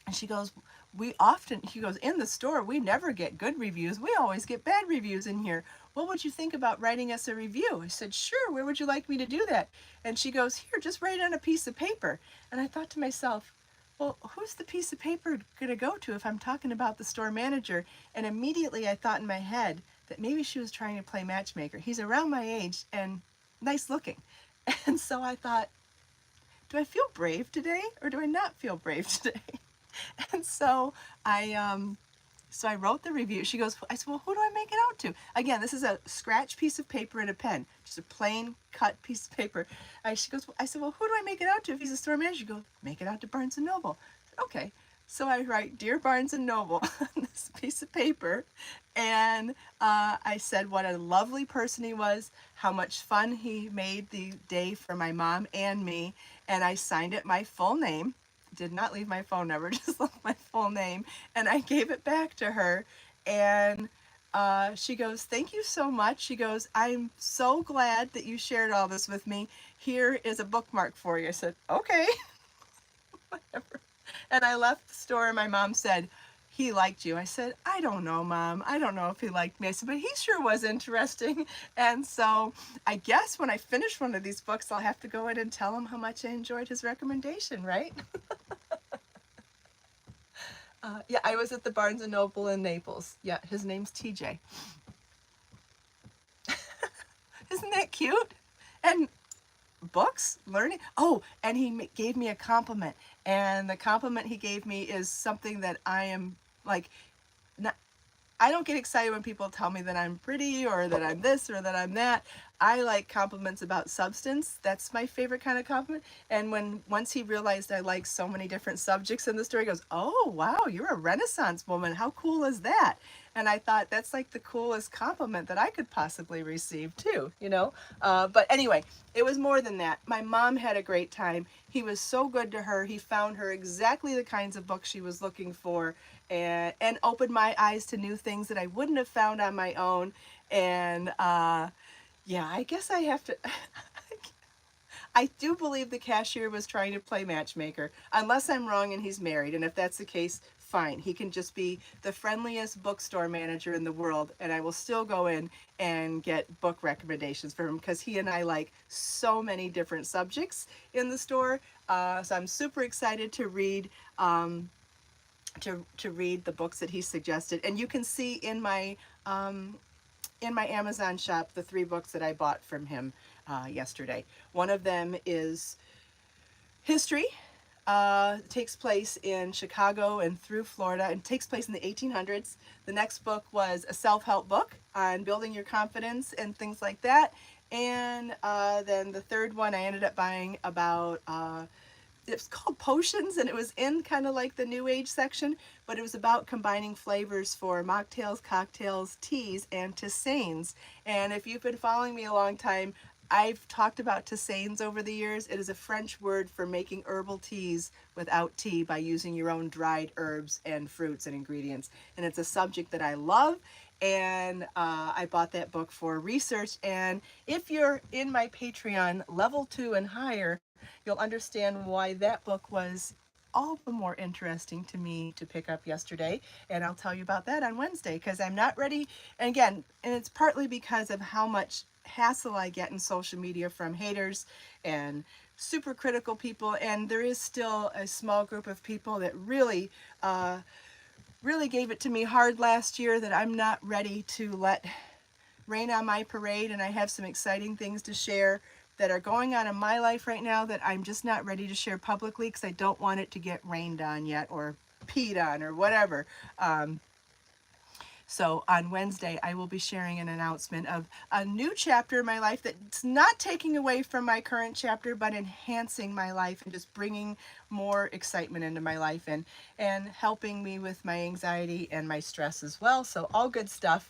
And she goes, he goes, "In the store, we never get good reviews. We always get bad reviews in here. What would you think about writing us a review?" I said, "Sure, where would you like me to do that?" And she goes, "Here, just write it on a piece of paper." And I thought to myself, well, who's the piece of paper going to go to if I'm talking about the store manager? And immediately I thought in my head that maybe she was trying to play matchmaker. He's around my age and nice looking. And so I thought, do I feel brave today or do I not feel brave today? And so I wrote the review. I said, "Well, who do I make it out to?" Again, this is a scratch piece of paper and a pen, just a plain cut piece of paper. I said, "Well, who do I make it out to if he's a store manager?" She goes, "Make it out to Barnes& Noble." I said, "Okay." So I write, Dear Barnes and Noble, on this piece of paper, and I said what a lovely person he was, how much fun he made the day for my mom and me, and I signed it my full name. Did not leave my phone number, just left my full name, and I gave it back to her, and she goes, thank you so much. She goes, I'm so glad that you shared all this with me. Here is a bookmark for you. I said, okay, whatever. And I left the store and my mom said, he liked you. I said, I don't know, Mom. I don't know if he liked me. I said, but he sure was interesting. And so I guess when I finish one of these books, I'll have to go in and tell him how much I enjoyed his recommendation, right? Yeah, I was at the Barnes & Noble in Naples. Yeah, his name's TJ. Isn't that cute? And books, learning. Oh, and he gave me a compliment. And the compliment he gave me is something that I am like, not, I don't get excited when people tell me that I'm pretty or that I'm this or that I'm that. I like compliments about substance. That's my favorite kind of compliment. And once he realized I like so many different subjects in the story, he goes, oh, wow, you're a Renaissance woman. How cool is that? And I thought that's like the coolest compliment that I could possibly receive too, you know? But anyway, it was more than that. My mom had a great time. He was so good to her. He found her exactly the kinds of books she was looking for, and opened my eyes to new things that I wouldn't have found on my own. And yeah, I guess I have to, I do believe the cashier was trying to play matchmaker, unless I'm wrong and he's married. And if that's the case, fine. He can just be the friendliest bookstore manager in the world, and I will still go in and get book recommendations for him because he and I like so many different subjects in the store. So I'm super excited to read to read the books that he suggested. And you can see in my Amazon shop the 3 books that I bought from him yesterday. One of them is history. Takes place in Chicago and through Florida, and takes place in the 1800s. The next book was a self-help book on building your confidence and things like that. And then the third one I ended up buying about it's called Potions, and it was in kind of like the New Age section, but it was about combining flavors for mocktails, cocktails, teas, and tisanes. And if you've been following me a long time, I've talked about tisanes over the years. It is a French word for making herbal teas without tea by using your own dried herbs and fruits and ingredients. And it's a subject that I love, and I bought that book for research. And if you're in my Patreon level 2 and higher, you'll understand why that book was all the more interesting to me to pick up yesterday. And I'll tell you about that on Wednesday, because I'm not ready. And again, and it's partly because of how much hassle I get in social media from haters and super critical people. And there is still a small group of people that really gave it to me hard last year that I'm not ready to let rain on my parade. And I have some exciting things to share that are going on in my life right now that I'm just not ready to share publicly because I don't want it to get rained on yet or peed on or whatever. So on Wednesday, I will be sharing an announcement of a new chapter in my life that's not taking away from my current chapter, but enhancing my life and just bringing more excitement into my life and helping me with my anxiety and my stress as well. So all good stuff.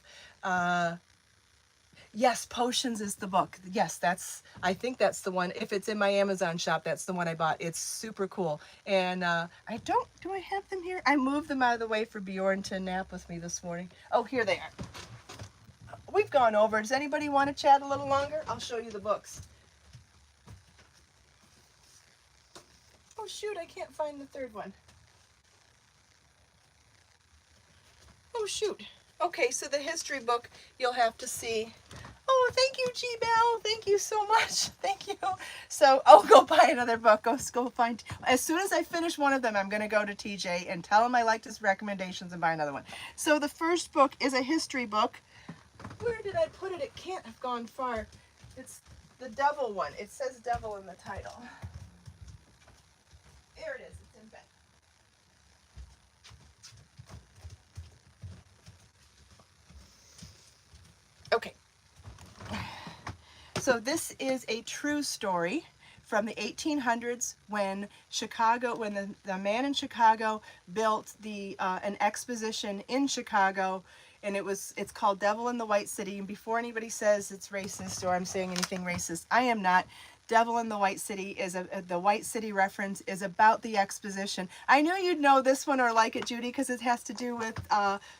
Yes, Potions is the book. Yes, I think that's the one. If it's in my Amazon shop, that's the one I bought. It's super cool. And do I have them here? I moved them out of the way for Bjorn to nap with me this morning. Oh, here they are. We've gone over. Does anybody want to chat a little longer? I'll show you the books. Oh, shoot, I can't find the third one. Oh, shoot. Okay, so the history book, you'll have to see. Oh, thank you, G-Bell. Thank you so much. Thank you. So, go buy another book. Go find. As soon as I finish one of them, I'm going to go to TJ and tell him I liked his recommendations and buy another one. So the first book is a history book. Where did I put it? It can't have gone far. It's the devil one. It says devil in the title. There it is. It's in bed. Okay. So this is a true story from the 1800s when the man in Chicago built an exposition in Chicago, and it's called Devil in the White City. And before anybody says it's racist or I'm saying anything racist, I am not. Devil in the White City is the White City reference is about the exposition. I knew you'd know this one or like it, Judy, because it has to do with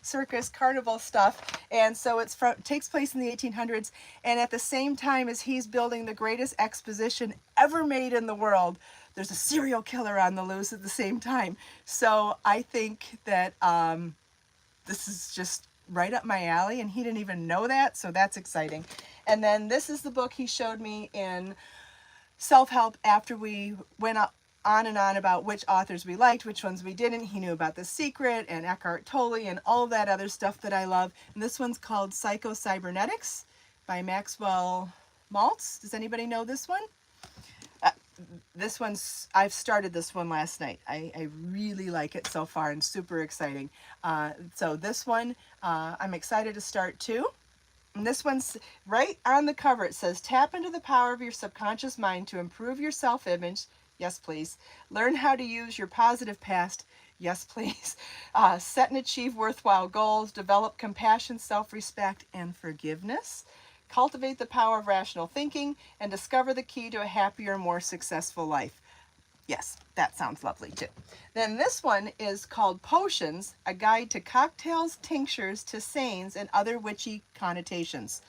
circus carnival stuff. And so takes place in the 1800s, and at the same time as he's building the greatest exposition ever made in the world, there's a serial killer on the loose at the same time. So I think that this is just right up my alley, and he didn't even know that, so that's exciting. And then this is the book he showed me in self-help after we went on and on about which authors we liked, which ones we didn't. He knew about The Secret and Eckhart Tolle and all of that other stuff that I love. And this one's called Psycho-Cybernetics by Maxwell Maltz. Does anybody know this one? I've started this one last night. I really like it so far and super exciting. So this one, I'm excited to start too. And this one's right on the cover. It says, tap into the power of your subconscious mind to improve your self-image. Yes, please. Learn how to use your positive past. Yes, please. Set and achieve worthwhile goals. Develop compassion, self-respect, and forgiveness. Cultivate the power of rational thinking and discover the key to a happier, more successful life. Yes, that sounds lovely too. Then this one is called Potions, a guide to cocktails, tinctures, tisanes, and other witchy concoctions.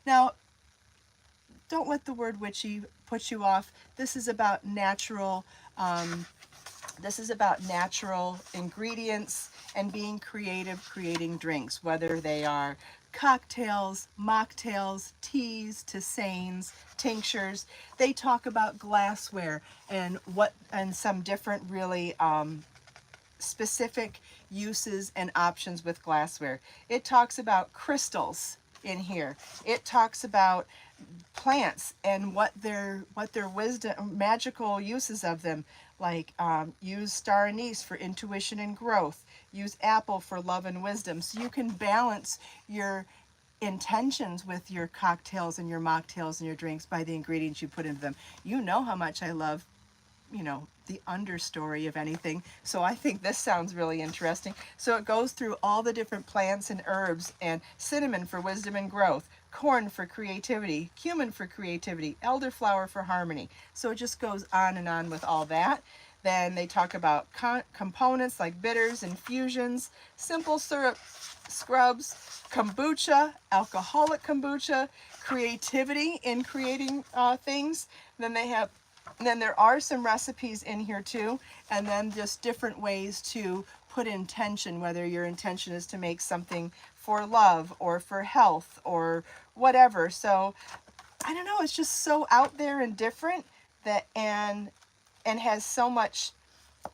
Now, don't let the word witchy put you off. This is about natural ingredients and being creative, creating drinks, whether they are cocktails, mocktails, teas, tisanes, tinctures. They talk about glassware and some different really specific uses and options with glassware. It talks about crystals in here. It talks about plants and what their wisdom, magical uses of them, like use star anise for intuition and growth, use apple for love and wisdom. So you can balance your intentions with your cocktails and your mocktails and your drinks by the ingredients you put into them. You know how much I love, the understory of anything. So I think this sounds really interesting. So it goes through all the different plants and herbs, and cinnamon for wisdom and growth, corn for creativity, cumin for creativity, elderflower for harmony. So it just goes on and on with all that. Then they talk about components like bitters, infusions, simple syrup, scrubs, kombucha, alcoholic kombucha, creativity in creating things. Then there are some recipes in here too, and then just different ways to put intention, whether your intention is to make something for love or for health or whatever. So I don't know, it's just so out there and different and has so much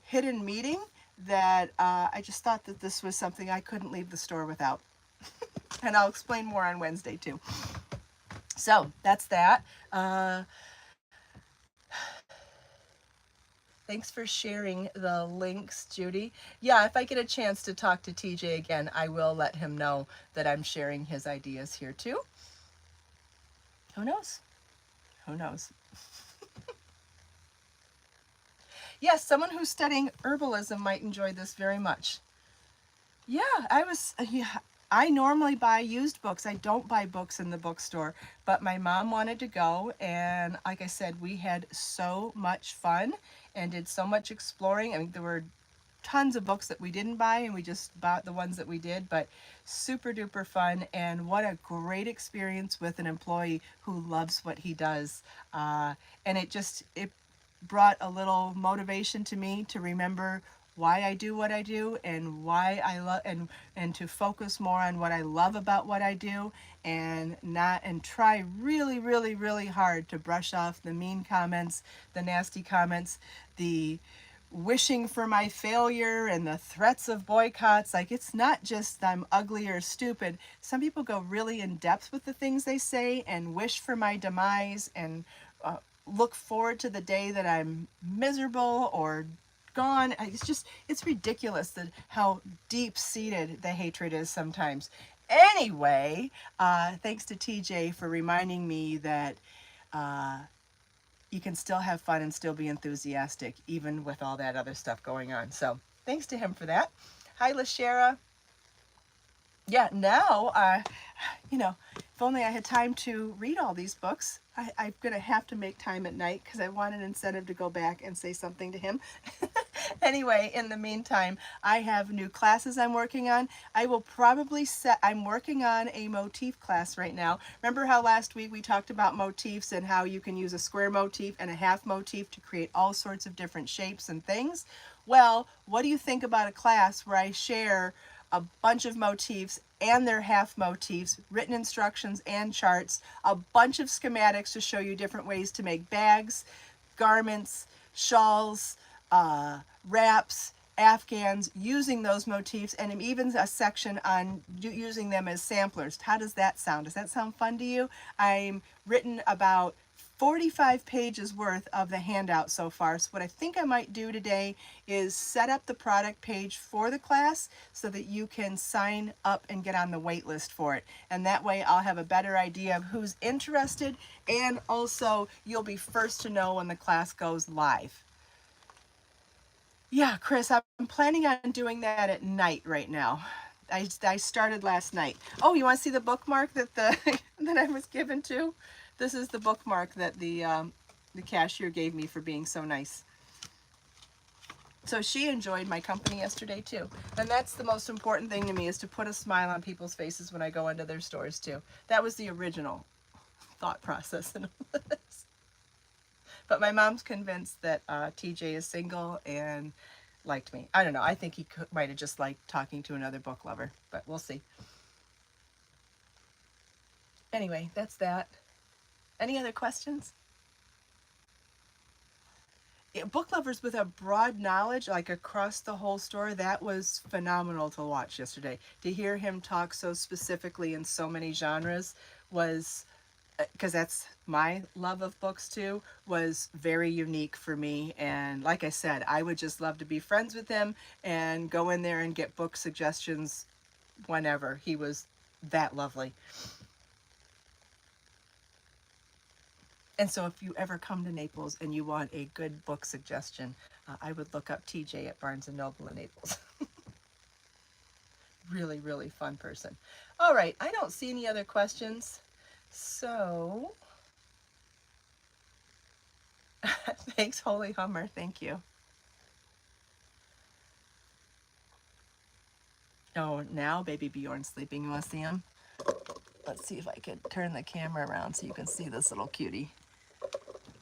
hidden meaning that I just thought that this was something I couldn't leave the store without. And I'll explain more on Wednesday too. So that's that. Thanks for sharing the links, Judy. Yeah, if I get a chance to talk to TJ again, I will let him know that I'm sharing his ideas here too. Who knows? Who knows? Yes, someone who's studying herbalism might enjoy this very much. Yeah, I normally buy used books. I don't buy books in the bookstore, but my mom wanted to go, and like I said, we had so much fun and did so much exploring. I mean, there were tons of books that we didn't buy, and we just bought the ones that we did, but super duper fun, and what a great experience with an employee who loves what he does. And it brought a little motivation to me to remember why I do what I do and why I love and to focus more on what I love about what I do, and try really, really, really hard to brush off the mean comments, the nasty comments, the wishing for my failure and the threats of boycotts. Like, it's not just I'm ugly or stupid. Some people go really in depth with the things they say and wish for my demise and look forward to the day that I'm miserable or gone. It's ridiculous how deep-seated the hatred is sometimes. Anyway, thanks to TJ for reminding me that you can still have fun and still be enthusiastic, even with all that other stuff going on. So thanks to him for that. Hi, LaShara. Yeah, now, if only I had time to read all these books. I'm going to have to make time at night because I want an incentive to go back and say something to him. Anyway, in the meantime, I have new classes I'm working on. I will probably I'm working on a motif class right now. Remember how last week we talked about motifs and how you can use a square motif and a half motif to create all sorts of different shapes and things? Well, what do you think about a class where I share a bunch of motifs and their half motifs, written instructions and charts, a bunch of schematics to show you different ways to make bags, garments, shawls, wraps, afghans, using those motifs, and even a section on using them as samplers. How does that sound? Does that sound fun to you? I'm written about 45 pages worth of the handout so far. So what I think I might do today is set up the product page for the class so that you can sign up and get on the wait list for it. And that way I'll have a better idea of who's interested, and also you'll be first to know when the class goes live. Yeah, Chris, I'm planning on doing that at night right now. I started last night. Oh, you want to see the bookmark that that I was given to? This is the bookmark that the cashier gave me for being so nice. So she enjoyed my company yesterday too. And that's the most important thing to me, is to put a smile on people's faces when I go into their stores too. That was the original thought process in all of this. But my mom's convinced that TJ is single and liked me. I don't know. I think he might have just liked talking to another book lover, but we'll see. Anyway, that's that. Any other questions? Yeah, book lovers with a broad knowledge, like across the whole store, that was phenomenal to watch yesterday. To hear him talk so specifically in so many genres was, because that's my love of books too, was very unique for me. And like I said, I would just love to be friends with him and go in there and get book suggestions whenever. He was that lovely. And so if you ever come to Naples and you want a good book suggestion, I would look up TJ at Barnes & Noble in Naples. Really, really fun person. All right, I don't see any other questions. So, thanks, Holy Hummer. Thank you. Oh, now baby Bjorn's sleeping. You want to see him? Let's see if I could turn the camera around so you can see this little cutie.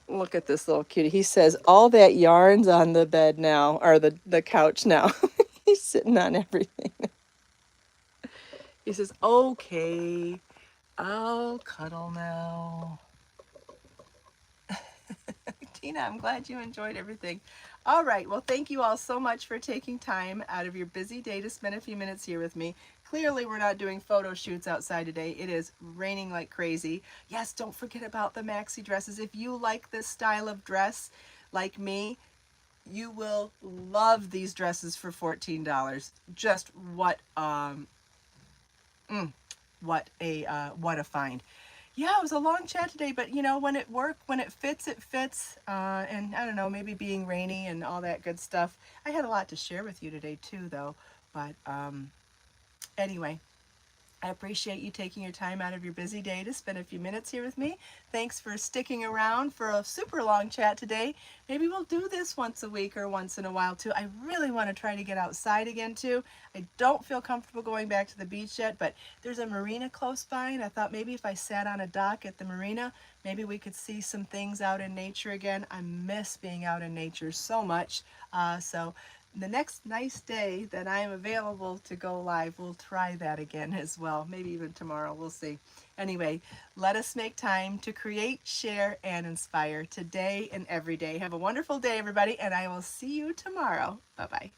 Look at this little cutie. He says all that yarn's on the bed now, or the couch now. He's sitting on everything. He says, okay, I'll cuddle now. Tina, I'm glad you enjoyed everything. All right, well, thank you all so much for taking time out of your busy day to spend a few minutes here with me. Clearly, we're not doing photo shoots outside today. It is raining like crazy. Yes, don't forget about the maxi dresses. If you like this style of dress, like me, you will love these dresses for $14. Just what a find. Yeah, it was a long chat today, but you know, when it fits, it fits. And I don't know, maybe being rainy and all that good stuff. I had a lot to share with you today too, though. But anyway, I appreciate you taking your time out of your busy day to spend a few minutes here with me. Thanks for sticking around for a super long chat today. Maybe we'll do this once a week or once in a while too. I really want to try to get outside again too. I don't feel comfortable going back to the beach yet, but there's a marina close by, and I thought maybe if I sat on a dock at the marina, maybe we could see some things out in nature again. I miss being out in nature so much. So the next nice day that I am available to go live, we'll try that again as well. Maybe even tomorrow, we'll see. Anyway, let us make time to create, share, and inspire today and every day. Have a wonderful day, everybody, and I will see you tomorrow. Bye-bye.